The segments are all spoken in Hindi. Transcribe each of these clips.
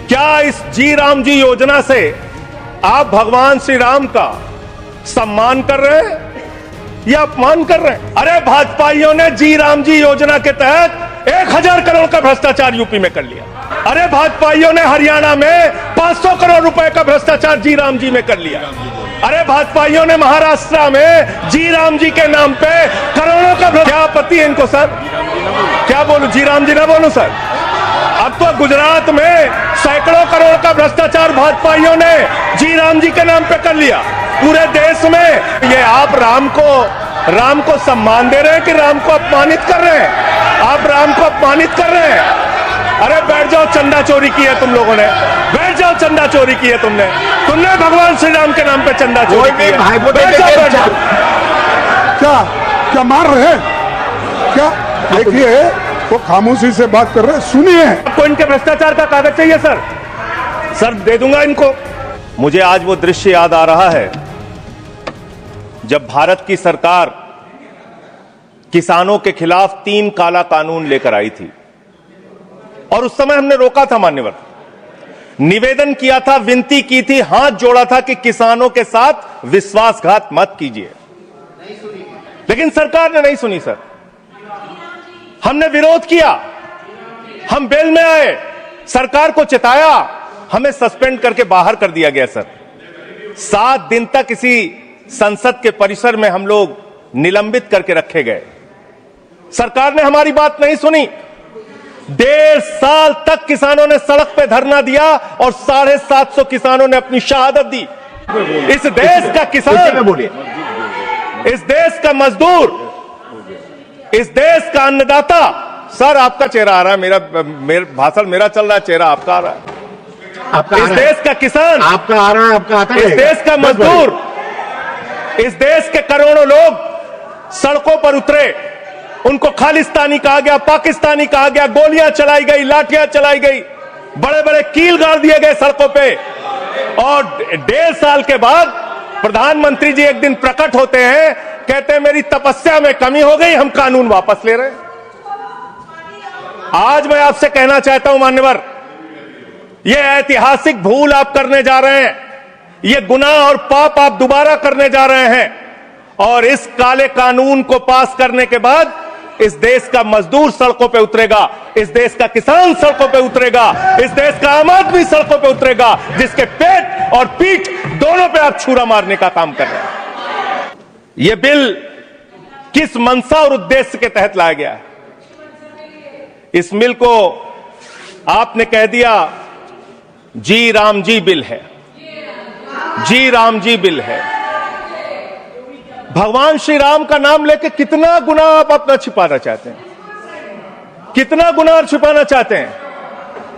क्या इस जी राम जी योजना से आप भगवान श्री राम का सम्मान कर रहे हैं या अपमान कर रहे हैं? अरे भाजपाइयों ने जी राम जी योजना के तहत 1000 करोड़ का भ्रष्टाचार यूपी में कर लिया। अरे भाजपाइयों ने हरियाणा में 500 करोड़ रुपए का भ्रष्टाचार जी राम जी में कर लिया। अरे भाजपाइयों ने महाराष्ट्र में जी राम जी के नाम पे करोड़ों का क्या आपत्ति है इनको सर? क्या बोलूं, जी राम जी ना बोलूं सर? अब तो गुजरात में सैकड़ों करोड़ का भ्रष्टाचार भाजपाइयों ने जी राम जी के नाम पे कर लिया। पूरे देश में ये आप राम को सम्मान दे रहे हैं कि राम को अपमानित कर रहे हैं? आप राम को अपमानित कर रहे हैं। अरे बैठ जाओ, चंदा चोरी की है तुम लोगों ने, बैठ जाओ, चंदा चोरी की है तुमने भगवान श्री राम के नाम पे चंदा चोरी की है। बैठ जाओ। क्या मार रहे हैं क्या? देखिए वो खामोशी से बात कर रहे हैं, सुनिए। आपको इनके भ्रष्टाचार का कागज चाहिए सर? सर दे दूंगा इनको। मुझे आज वो दृश्य याद आ रहा है जब भारत की सरकार किसानों के खिलाफ 3 काला कानून लेकर आई थी और उस समय हमने रोका था मान्यवर, निवेदन किया था, विनती की थी, हाथ जोड़ा था कि किसानों के साथ विश्वासघात मत कीजिए, लेकिन सरकार ने नहीं सुनी सर। हमने विरोध किया, हम बेल में आए, सरकार को चिताया, हमें सस्पेंड करके बाहर कर दिया गया सर। 7 दिन तक इसी संसद के परिसर में हम लोग निलंबित करके रखे गए। सरकार ने हमारी बात नहीं सुनी। 1.5 साल तक किसानों ने सड़क पे धरना दिया और 750 किसानों ने अपनी शहादत दी। इस देश का किसान, इस देश का मजदूर, इस देश का अन्नदाता, सर आपका चेहरा आ रहा है, मेरा भाषण मेरा चल रहा है, चेहरा आपका आ रहा है। इस देश का किसान आपका आ रहा है, आपका आता है। इस देश का मजदूर, इस देश के करोड़ों लोग सड़कों पर उतरे, उनको खालिस्तानी कहा गया, पाकिस्तानी कहा गया, गोलियां चलाई गई, लाठियां चलाई गई, बड़े बड़े कील गाड़ दिए गए सड़कों पे। और 1.5 साल के बाद प्रधानमंत्री जी एक दिन प्रकट होते हैं, कहते हैं मेरी तपस्या में कमी हो गई, हम कानून वापस ले रहे हैं। आज मैं आपसे कहना चाहता हूं मान्यवर, यह ऐतिहासिक भूल आप करने जा रहे हैं, यह गुनाह और पाप आप दोबारा करने जा रहे हैं। और इस काले कानून को पास करने के बाद इस देश का मजदूर सड़कों पे उतरेगा, इस देश का किसान सड़कों पे उतरेगा, इस देश का आम आदमी सड़कों पे उतरेगा, जिसके पेट और पीठ दोनों पे आप छुरा मारने का काम कर रहे हैं। यह बिल किस मंशा और उद्देश्य के तहत लाया गया है? इस बिल को आपने कह दिया जी राम जी बिल है, जी राम जी बिल है। भगवान श्री राम का नाम लेके कितना गुनाह आप अपना छिपाना चाहते हैं? कितना गुनाह छिपाना चाहते हैं?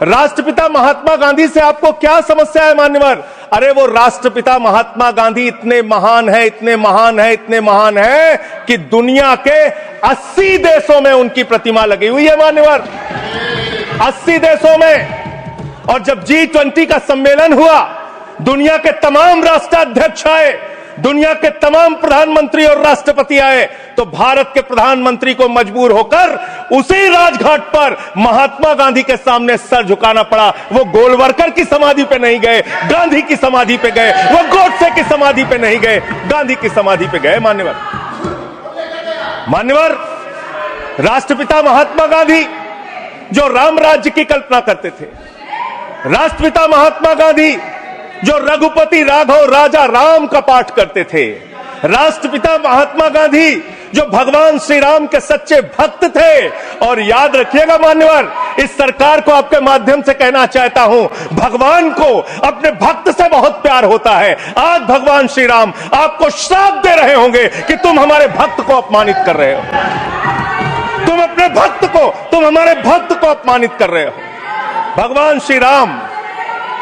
राष्ट्रपिता महात्मा गांधी से आपको क्या समस्या है मान्यवर? अरे वो राष्ट्रपिता महात्मा गांधी इतने महान है, इतने महान है, इतने महान है कि दुनिया के 80 देशों में उनकी प्रतिमा लगी हुई है मान्यवर, 80 देशों में। और जब G20 का सम्मेलन हुआ, दुनिया के तमाम राष्ट्राध्यक्ष आए, दुनिया के तमाम प्रधानमंत्री और राष्ट्रपति आए, तो भारत के प्रधानमंत्री को मजबूर होकर उसी राजघाट पर महात्मा गांधी के सामने सर झुकाना पड़ा। वो गोलवरकर की समाधि पे नहीं गए, गांधी की समाधि पे गए। वो गोडसे की समाधि पे नहीं गए, गांधी की समाधि पे गए। मान्यवर, राष्ट्रपिता महात्मा गांधी जो राम राज्य की कल्पना करते थे, राष्ट्रपिता महात्मा गांधी जो रघुपति राघव राजा राम का पाठ करते थे, राष्ट्रपिता महात्मा गांधी जो भगवान श्री राम के सच्चे भक्त थे। और याद रखिएगा मान्यवर, इस सरकार को आपके माध्यम से कहना चाहता हूं, भगवान को अपने भक्त से बहुत प्यार होता है। आज भगवान श्री राम आपको श्राप दे रहे होंगे कि तुम हमारे भक्त को अपमानित कर रहे हो, तुम अपने भक्त को, तुम हमारे भक्त को अपमानित कर रहे हो। भगवान श्री राम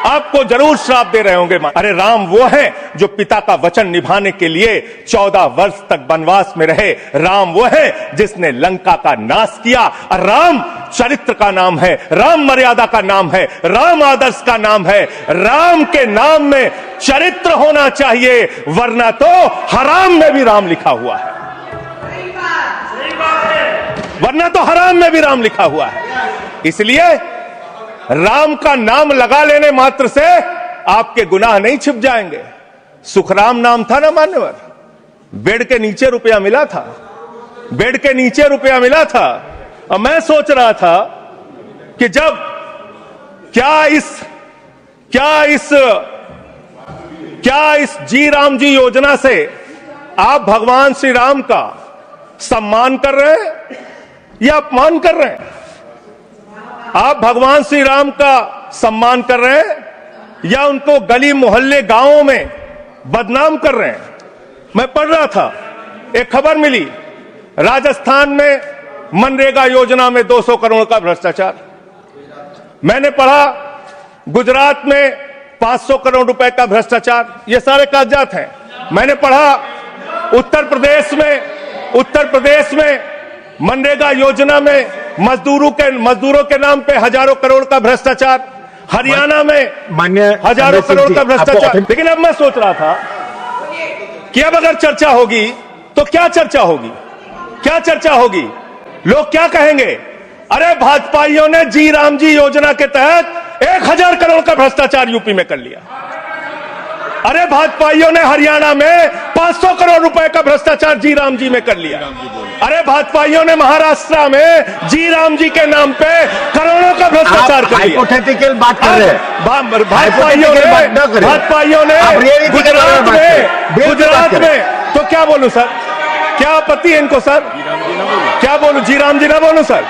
आपको जरूर श्राप दे रहे होंगे। अरे राम वो हैं जो पिता का वचन निभाने के लिए 14 वर्ष तक वनवास में रहे। राम वो हैं जिसने लंका का नाश किया। राम चरित्र का नाम है, राम मर्यादा का नाम है, राम आदर्श का नाम है। राम के नाम में चरित्र होना चाहिए, वरना तो हराम में भी राम लिखा हुआ है, वरना तो हराम में भी राम लिखा हुआ है। इसलिए राम का नाम लगा लेने मात्र से आपके गुनाह नहीं छिप जाएंगे। सुखराम नाम था ना मान्यवर, बेड के नीचे रुपया मिला था, बेड के नीचे रुपया मिला था। और मैं सोच रहा था कि जब क्या इस जी राम जी योजना से आप भगवान श्री राम का सम्मान कर रहे हैं या अपमान कर रहे हैं? आप भगवान श्री राम का सम्मान कर रहे हैं या उनको गली मोहल्ले गांवों में बदनाम कर रहे हैं? मैं पढ़ रहा था, एक खबर मिली, राजस्थान में मनरेगा योजना में 200 करोड़ का भ्रष्टाचार। मैंने पढ़ा गुजरात में 500 करोड़ रुपए का भ्रष्टाचार। ये सारे कागजात हैं। मैंने पढ़ा उत्तर प्रदेश में मनरेगा योजना में मजदूरों के नाम पे हजारों करोड़ का भ्रष्टाचार। हरियाणा में हजारों करोड़ का भ्रष्टाचार। लेकिन अब मैं सोच रहा था कि अब अगर चर्चा होगी तो क्या चर्चा होगी? क्या चर्चा होगी? लोग क्या कहेंगे? अरे भाजपाइयों ने जी राम जी योजना के तहत 1000 करोड़ का भ्रष्टाचार यूपी में कर लिया। अरे भाजपाइयों ने हरियाणा में 500 करोड़ रुपए का भ्रष्टाचार जी राम जी में कर लिया। अरे भाजपाइयों ने महाराष्ट्र में जी राम जी के नाम पे करोड़ों का भ्रष्टाचार कर लिया। हाइपोथेटिकल बात कर रहे हैं। भाजपाइयों ने गुजरात में तो क्या बोलूं सर? क्या आपत्ति है इनको सर? क्या बोलूं? जी राम जी ना बोलूं सर?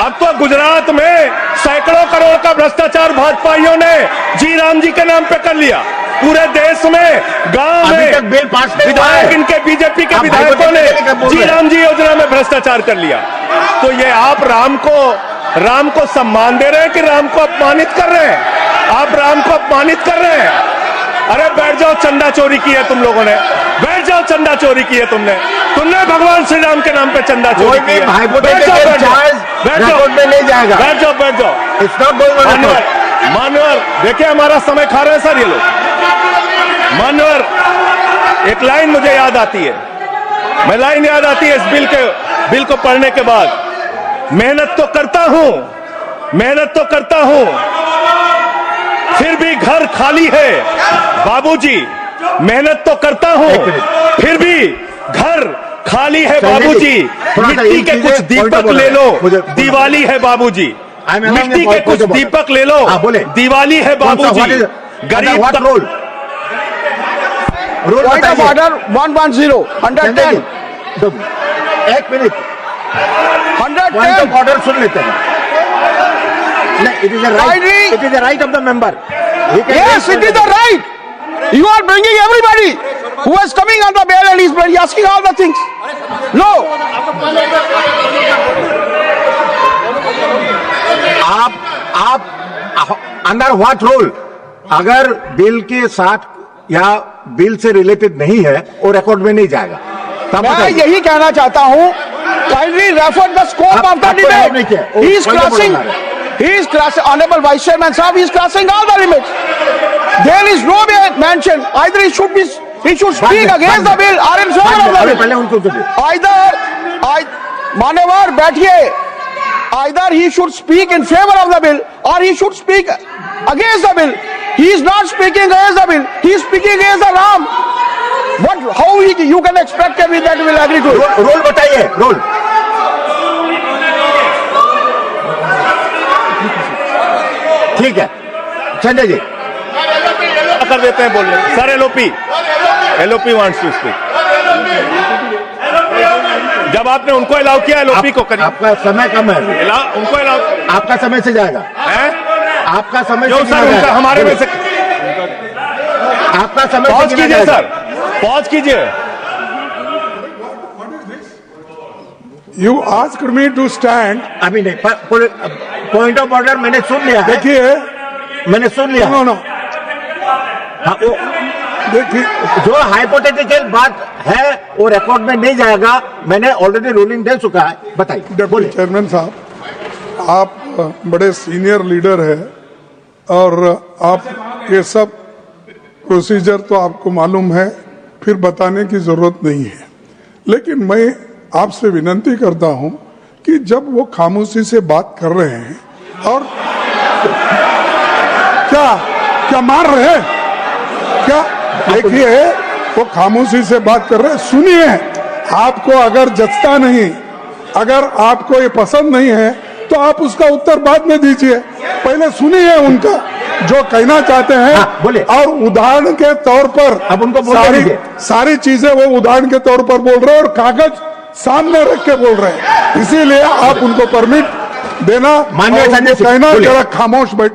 अब तो गुजरात में सैकड़ों करोड़ का भ्रष्टाचार भाजपाइयों ने जी राम जी के नाम पे कर लिया। पूरे देश में गांव में विधायक इनके बीजेपी के विधायकों ने जी राम जी योजना में भ्रष्टाचार कर लिया। तो ये आप राम को सम्मान दे रहे हैं कि राम को अपमानित कर रहे हैं? आप राम को अपमानित कर रहे हैं। अरे बैठ जाओ, चंदा चोरी की है तुम लोगों ने। बैठ जाओ, चंदा चोरी की है तुमने भगवान श्री राम के नाम पे चंदा चोरी की है। बैठ जाओ, मानवर देखिए हमारा समय खा रहे हैं सर ये लोग। मानवर, एक लाइन मुझे याद आती है, इस बिल को पढ़ने के बाद, मेहनत तो करता हूं फिर भी घर खाली है बाबूजी। मेहनत तो करता हूं फिर भी घर खाली है बाबूजी। मिट्टी के कुछ दीपक ले लो, दिवाली है बाबूजी। मिट्टी के कुछ दीपक ले लो, दिवाली है बाबूजी। गरीब का रूल ऑफ ऑर्डर 110 110 एक मिनट 110 ऑर्डर सुन लेते हैं। It is the right of the member. Yes, it is the right. You are bringing everybody who is coming on the bail and is asking all the things. No. आप अंडर व्हाट रूल? अगर बिल के साथ या बिल से रिलेटेड नहीं है और रिकॉर्ड में नहीं जाएगा, मैं यही कहना चाहता हूं, kindly refer the scope of the debate. He is crossing, Honorable Vice Chairman Sahab, he is crossing all the limits. There is no mention. Either he should speak against the bill or in favor of the bill. पहले उनको दे। मान्यवर बैठिए। Either he should speak in favor of the bill or he should speak against the bill. He is not speaking against the bill. He is speaking against the Ram. How you can expect that we will agree to it? Rule बताइए, रोल। ठीक है, संजय जी कर देते हैं बोलने। Sir LOP wants to speak. जब आपने उनको अलाउ किया, एलओपी को करिए। आपका समय कम है, उनको अलाउ, आपका समय से जाएगा। आपका समय क्यों सर? उनका हमारे में से आपका समय पॉज कीजिए सर, पॉज कीजिए। You asked me to stand. अभी नहीं, पॉइंट ऑफ ऑर्डर मैंने सुन लिया। देखिए, मैंने सुन लिया। नो देखिए, जो हाइपोथेटिकल बात है वो रिकॉर्ड में नहीं जाएगा। मैंने ऑलरेडी रूलिंग दे चुका है। बताइए। डिप्टी चेयरमैन साहब, आप बड़े सीनियर लीडर है और आप ये सब प्रोसीजर तो आपको मालूम है, फिर बताने की जरूरत नहीं है। लेकिन मैं आपसे विनती करता हूं कि जब वो खामोशी से बात कर रहे हैं और क्या क्या मार रहे हैं क्या? देखिए वो खामोशी से बात कर रहे हैं, सुनिए। आपको अगर जचता नहीं, अगर आपको ये पसंद नहीं है तो आप उसका उत्तर बाद में दीजिए, पहले सुनिए उनका जो कहना चाहते हैं। हाँ, बोले। और उदाहरण के तौर पर अब उनको बोलने दीजिए। सारी चीजें वो उदाहरण के तौर पर बोल रहे हैं और कागज सामने रख के बोल रहे हैं, इसीलिए आप उनको परमिट देना माननीय और संजय उनको सिंह, कहना बोलिए। जरा खामोश बैठ